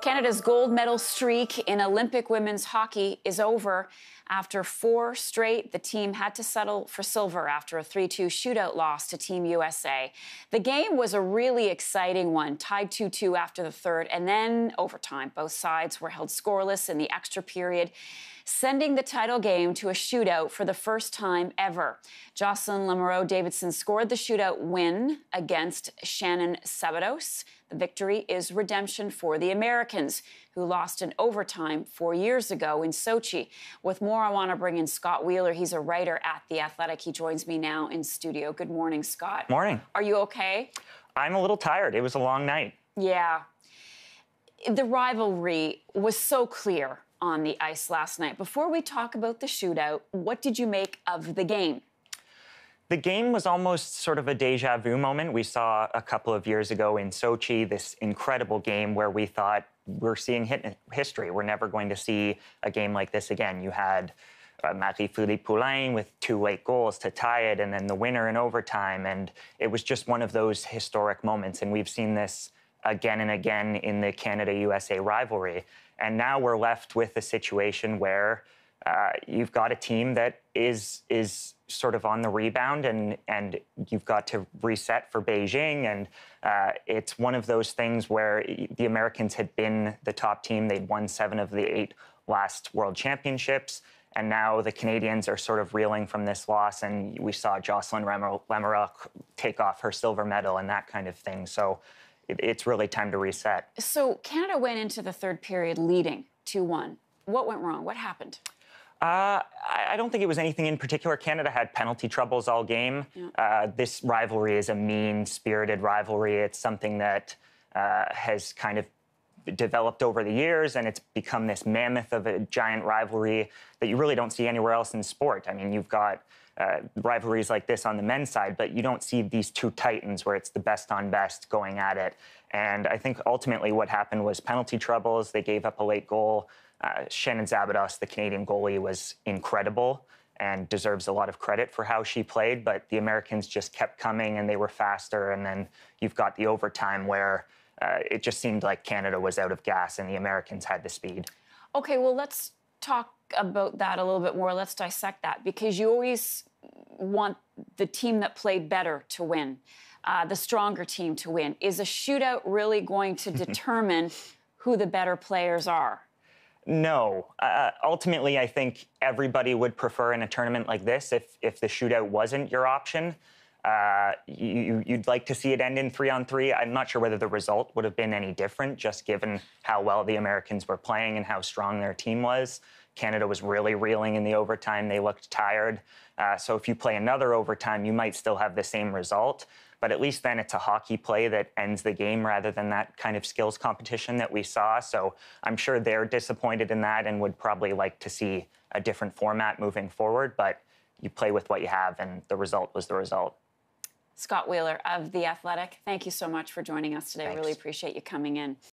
Canada's gold medal streak in Olympic women's hockey is over. After 4 straight, the team had to settle for silver after a 3-2 shootout loss to Team USA. The game was a really exciting one, tied 2-2 after the third, and then overtime. Both sides were held scoreless in the extra period, sending the title game to a shootout for the first time ever. Jocelyn Lamoureux-Davidson scored the shootout win against Shannon Sabados. The victory is redemption for the Americans, who lost in overtime 4 years ago in Sochi. With more, I want to bring in Scott Wheeler. He's a writer at The Athletic. He joins me now in studio. Good morning, Scott. Morning. Are you okay? I'm a little tired. It was a long night. Yeah. The rivalry was so clear on the ice last night. Before we talk about the shootout, what did you make of the game? The game was almost sort of a deja vu moment. We saw a couple of years ago in Sochi this incredible game where we thought we're seeing history. We're never going to see a game like this again. You had Marie-Philippe Poulin with 2 late goals to tie it, and then the winner in overtime. And it was just one of those historic moments. And we've seen this again and again in the Canada-USA rivalry. And now we're left with a situation where you've got a team that is sort of on the rebound, and you've got to reset for Beijing. And it's one of those things where the Americans had been the top team. They'd won 7 of the 8 last World Championships. And now the Canadians are sort of reeling from this loss. And we saw Jocelyn Lamoureux take off her silver medal and that kind of thing. So it's really time to reset. So Canada went into the third period leading 2-1. What went wrong? What happened? I don't think it was anything in particular. Canada had penalty troubles all game. Yeah. This rivalry is a mean-spirited rivalry. It's something that has kind of developed over the years, and it's become this mammoth of a giant rivalry that you really don't see anywhere else in sport. I mean, you've got rivalries like this on the men's side, but you don't see these 2 titans where it's the best on best going at it. And I think ultimately what happened was penalty troubles. They gave up a late goal. Shannon Sabados, the Canadian goalie, was incredible and deserves a lot of credit for how she played, but the Americans just kept coming and they were faster. And then you've got the overtime where it just seemed like Canada was out of gas and the Americans had the speed. Okay, well, let's talk about that a little bit more. Let's dissect that, because you always want the team that played better to win, the stronger team to win. Is a shootout really going to determine who the better players are? No. Ultimately, I think everybody would prefer in a tournament like this, if the shootout wasn't your option, you'd like to see it end in 3-on-3. I'm not sure whether the result would have been any different, just given how well the Americans were playing and how strong their team was. Canada was really reeling in the overtime. They looked tired. So if you play another overtime, you might still have the same result. But at least then it's a hockey play that ends the game rather than that kind of skills competition that we saw. So I'm sure they're disappointed in that and would probably like to see a different format moving forward. But you play with what you have, and the result was the result. Scott Wheeler of The Athletic, thank you so much for joining us today. Thanks. I really appreciate you coming in.